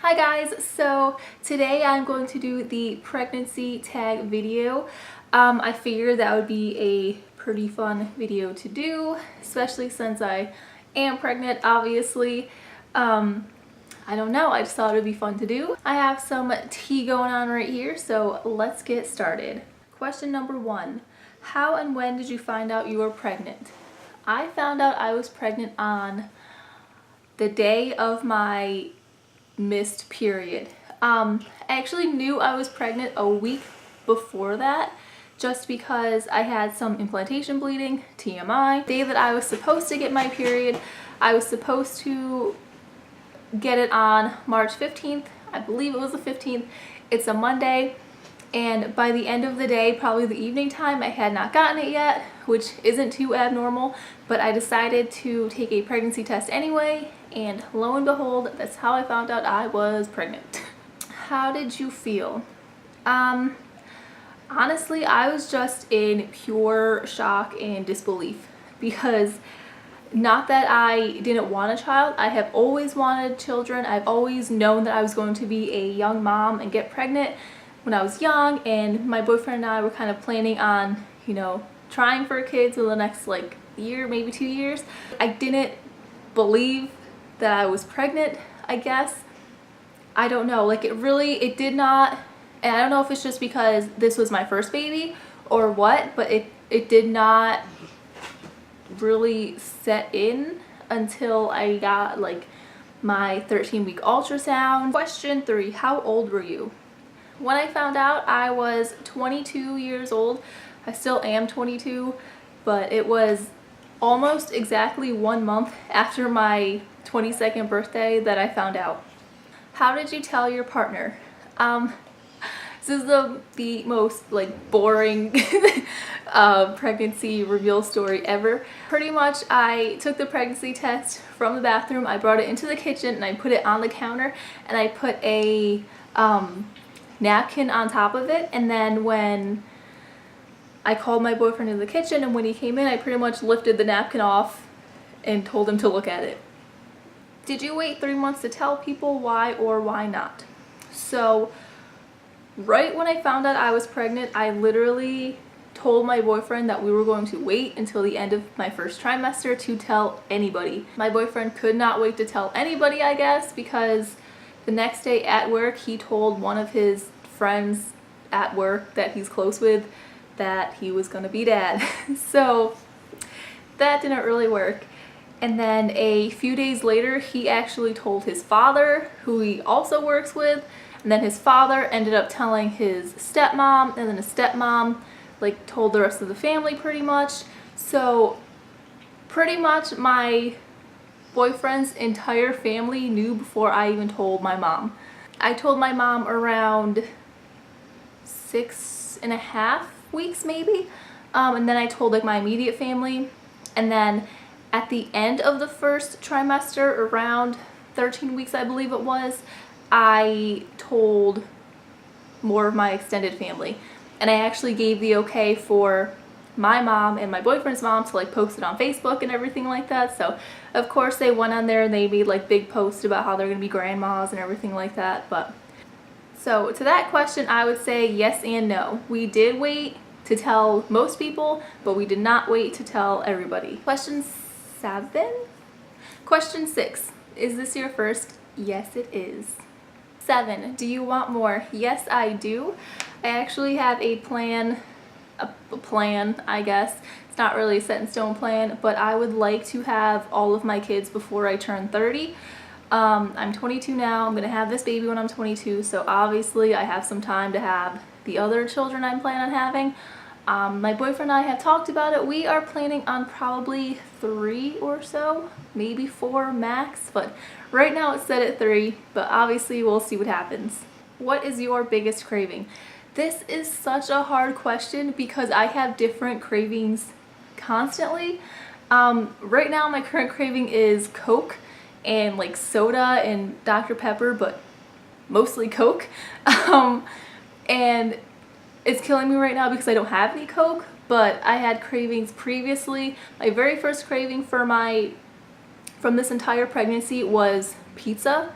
Hi guys, so today I'm going to do the pregnancy tag video. I figured that would be a pretty fun video to do, especially since I am pregnant, obviously. I don't know, I just thought it would be fun to do. I have some tea going on right here, so let's get started. Question number 1. How and when did you find out you were pregnant? I found out I was pregnant on the day of my missed period. I actually knew I was pregnant a week before that, just because I had some implantation bleeding, TMI. The day that I was supposed to get my period, I was supposed to get it on March 15th. I believe it was the 15th. It's a Monday, and by the end of the day, probably the evening time, I had not gotten it yet, which isn't too abnormal, but I decided to take a pregnancy test anyway, and lo and behold, that's how I found out I was pregnant. How did you feel? Honestly, I was just in pure shock and disbelief, because not that I didn't want a child. I have always wanted children. I've always known that I was going to be a young mom and get pregnant when I was young, and my boyfriend and I were kind of planning on, trying for kids in the next year, maybe 2 years. I didn't believe that I was pregnant, I guess. I don't know, it did not, and I don't know if it's just because this was my first baby or what, but it did not really set in until I got my 13-week ultrasound. Question 3, how old were you? When I found out, I was 22 years old. I still am 22, but it was almost exactly 1 month after my 22nd birthday that I found out. How did you tell your partner? This is the most boring pregnancy reveal story ever. Pretty much, I took the pregnancy test from the bathroom, I brought it into the kitchen, and I put it on the counter, and I put a napkin on top of it, and then when I called my boyfriend in the kitchen, and when he came in, I pretty much lifted the napkin off and told him to look at it. Did you wait 3 months to tell people? Why or why not? So right when I found out I was pregnant, I literally told my boyfriend that we were going to wait until the end of my first trimester to tell anybody. My boyfriend could not wait to tell anybody, I guess, because the next day at work, he told one of his friends at work that he's close with that he was gonna be dad. So that didn't really work. And then a few days later, he actually told his father, who he also works with, and then his father ended up telling his stepmom, and then his stepmom told the rest of the family pretty much. So pretty much my boyfriend's entire family knew before I even told my mom. I told my mom around 6.5 weeks maybe, and then I told my immediate family, and then at the end of the first trimester, around 13 weeks I believe it was, I told more of my extended family, and I actually gave the okay for my mom and my boyfriend's mom to post it on Facebook and everything like that. So of course they went on there and they made big posts about how they're gonna be grandmas and everything like that. But so to that question, I would say yes and no. We did wait to tell most people, but we did not wait to tell everybody. Question 7? Question 6, is this your first? Yes, it is. 7, do you want more? Yes, I do. I actually have a plan, I guess. It's not really a set in stone plan, but I would like to have all of my kids before I turn 30. I'm 22 now. I'm gonna have this baby when I'm 22, so obviously I have some time to have the other children I'm planning on having. My boyfriend and I have talked about it. We are planning on probably 3 or so, maybe 4 max, but right now it's set at 3, but obviously we'll see what happens. What is your biggest craving? This is such a hard question because I have different cravings constantly. Right now my current craving is Coke and soda and Dr. Pepper, but mostly Coke. And it's killing me right now because I don't have any Coke, but I had cravings previously. My very first craving from this entire pregnancy was pizza,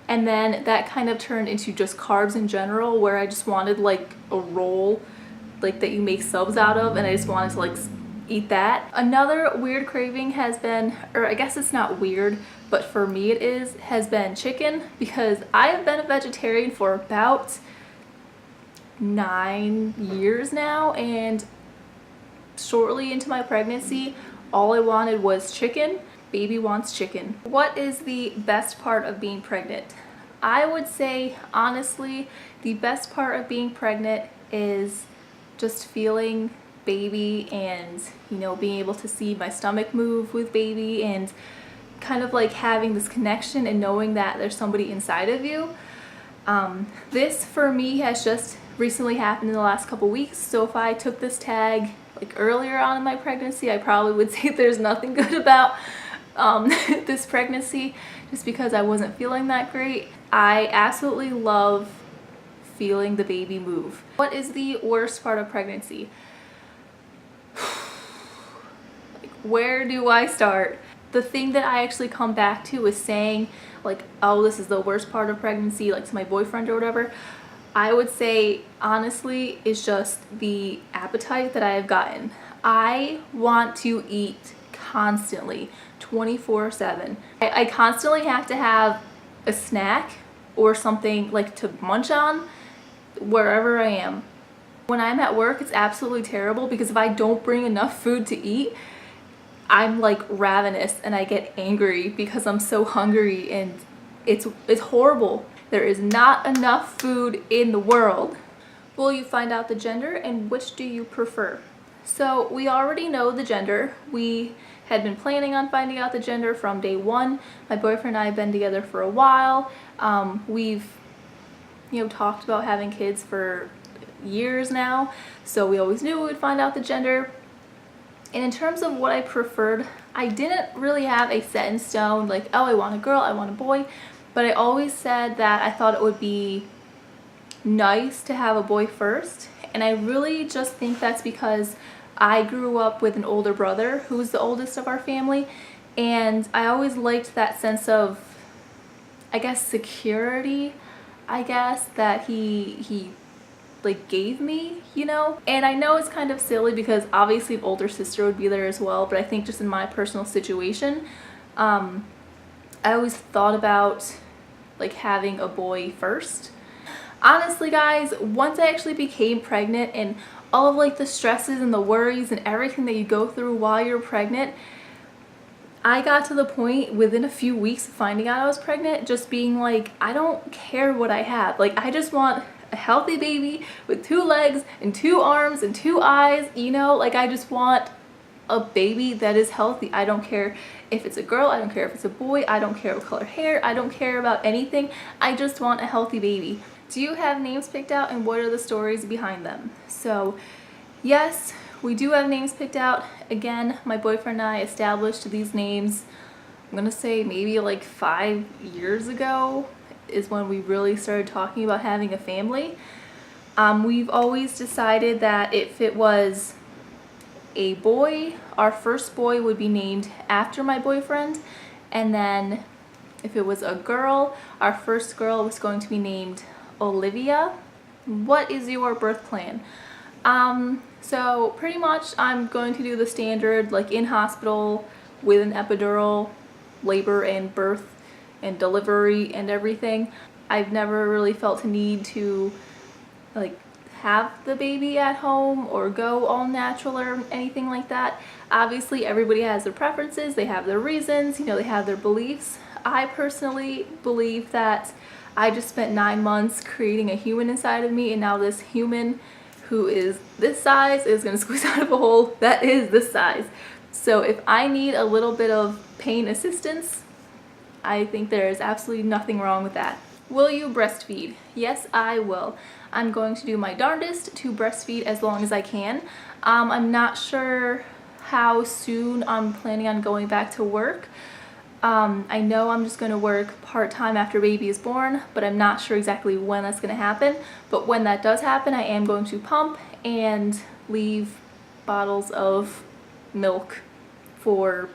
And then that kind of turned into just carbs in general, where I just wanted like a roll like that you make subs out of, and I just wanted to like eat that. Another weird craving has been, or I guess it's not weird, but for me it is, has been chicken, because I have been a vegetarian for about 9 years now, and shortly into my pregnancy all I wanted was chicken. Baby wants chicken. What is the best part of being pregnant? I would say honestly the best part of being pregnant is just feeling baby, and you know, being able to see my stomach move with baby, and kind of like having this connection and knowing that there's somebody inside of you. This for me has just recently happened in the last couple weeks, so if I took this tag like earlier on in my pregnancy, I probably would say there's nothing good about this pregnancy, just because I wasn't feeling that great. I absolutely love feeling the baby move. What is the worst part of pregnancy? Like, where do I start? The thing that I actually come back to is saying like, oh, this is the worst part of pregnancy, like to my boyfriend or whatever. I would say honestly is just the appetite that I have gotten. I want to eat constantly, 24/7. I constantly have to have a snack or something like to munch on wherever I am. When I'm at work, it's absolutely terrible, because if I don't bring enough food to eat, I'm like ravenous and I get angry because I'm so hungry, and it's horrible. There is not enough food in the world. Will you find out the gender, and which do you prefer? So we already know the gender. We had been planning on finding out the gender from day one. My boyfriend and I have been together for a while. We've, you know, talked about having kids for years now, so we always knew we would find out the gender. And in terms of what I preferred, I didn't really have a set in stone, like, oh, I want a girl, I want a boy, but I always said that I thought it would be nice to have a boy first. And I really just think that's because I grew up with an older brother who's the oldest of our family, and I always liked that sense of, I guess, security, I guess, that he like gave me, you know. And I know it's kind of silly because obviously an older sister would be there as well, but I think just in my personal situation, I always thought about like having a boy first. Honestly guys, once I actually became pregnant and all of like the stresses and the worries and everything that you go through while you're pregnant, I got to the point within a few weeks of finding out I was pregnant, just being like, I don't care what I have. Like, I just want a healthy baby with 2 legs and 2 arms and 2 eyes, you know? Like, I just want a baby that is healthy. I don't care if it's a girl, I don't care if it's a boy, I don't care what color hair, I don't care about anything. I just want a healthy baby. Do you have names picked out, and what are the stories behind them? So yes, we do have names picked out. Again, my boyfriend and I established these names, I'm gonna say maybe like 5 years ago is when we really started talking about having a family. We've always decided that if it was a boy, our first boy would be named after my boyfriend, and then if it was a girl, our first girl was going to be named Olivia. What is your birth plan? So pretty much I'm going to do the standard, like in hospital with an epidural, labor and birth and delivery and everything. I've never really felt a need to like have the baby at home or go all natural or anything like that. Obviously everybody has their preferences, they have their reasons, you know, they have their beliefs. I personally believe that I just spent 9 months creating a human inside of me, and now this human who is this size is going to squeeze out of a hole that is this size. So if I need a little bit of pain assistance, I think there is absolutely nothing wrong with that. Will you breastfeed? Yes, I will. I'm going to do my darndest to breastfeed as long as I can. I'm not sure how soon I'm planning on going back to work. I know I'm just going to work part-time after baby is born, but I'm not sure exactly when that's going to happen. But when that does happen, I am going to pump and leave bottles of milk for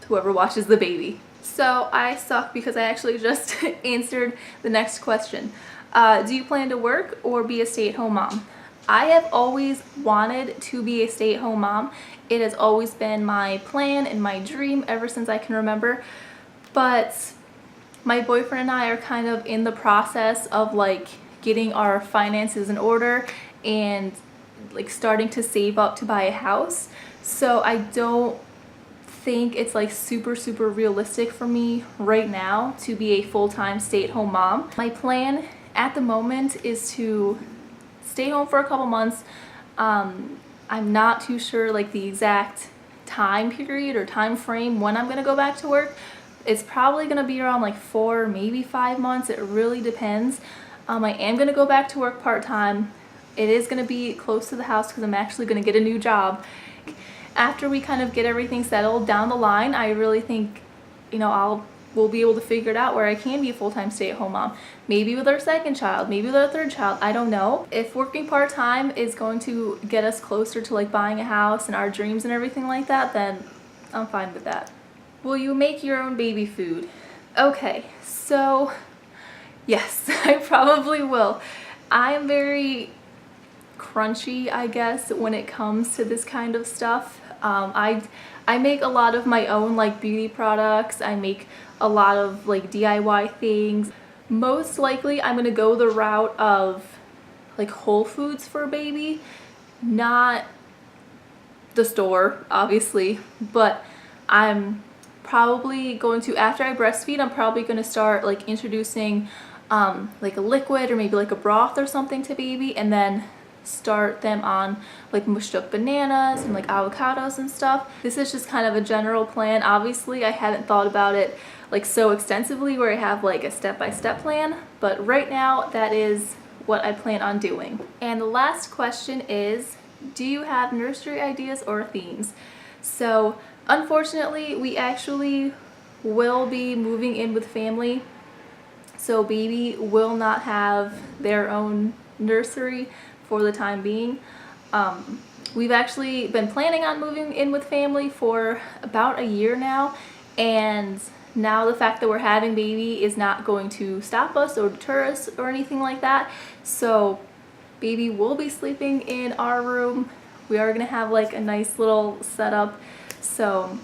whoever watches the baby. So I suck because I actually just answered the next question. Do you plan to work or be a stay-at-home mom? I have always wanted to be a stay-at-home mom. It has always been my plan and my dream ever since I can remember. But my boyfriend and I are kind of in the process of like getting our finances in order and like starting to save up to buy a house. So I don't think it's like super realistic for me right now to be a full-time stay-at-home mom. My plan at the moment is to stay home for a couple months. I'm not too sure like the exact time period or time frame when I'm gonna go back to work. It's probably gonna be around like 4, maybe 5 months. It really depends. I am gonna go back to work part-time. It is gonna be close to the house because I'm actually gonna get a new job. After we kind of get everything settled down the line, I really think, you know, we'll be able to figure it out where I can be a full-time stay-at-home mom. Maybe with our second child, maybe with our third child, I don't know. If working part-time is going to get us closer to like buying a house and our dreams and everything like that, then I'm fine with that. Will you make your own baby food? Okay, so yes, I probably will. I am very crunchy, I guess, when it comes to this kind of stuff. I make a lot of my own like beauty products. I make a lot of like DIY things. Most likely I'm gonna go the route of like Whole Foods for a baby, not the store obviously, but I'm probably going to, after I breastfeed, I'm probably going to start like introducing like a liquid or maybe like a broth or something to baby, and then start them on like mushed up bananas and like avocados and stuff. This is just kind of a general plan. Obviously I haven't thought about it like so extensively where I have like a step-by-step plan, but right now that is what I plan on doing. And the last question is, do you have nursery ideas or themes? So unfortunately we actually will be moving in with family, so baby will not have their own nursery for the time being. We've actually been planning on moving in with family for about a year now, and now the fact that we're having baby is not going to stop us or deter us or anything like that. So baby will be sleeping in our room. We are gonna have like a nice little setup, so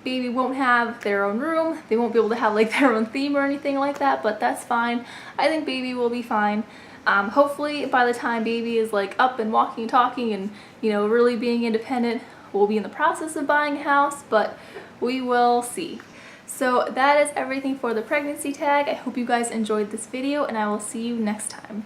baby won't have their own room. They won't be able to have like their own theme or anything like that, but that's fine. I think baby will be fine. Hopefully by the time baby is like up and walking and talking and, you know, really being independent, we'll be in the process of buying a house, but we will see. So that is everything for the pregnancy tag. I hope you guys enjoyed this video, and I will see you next time.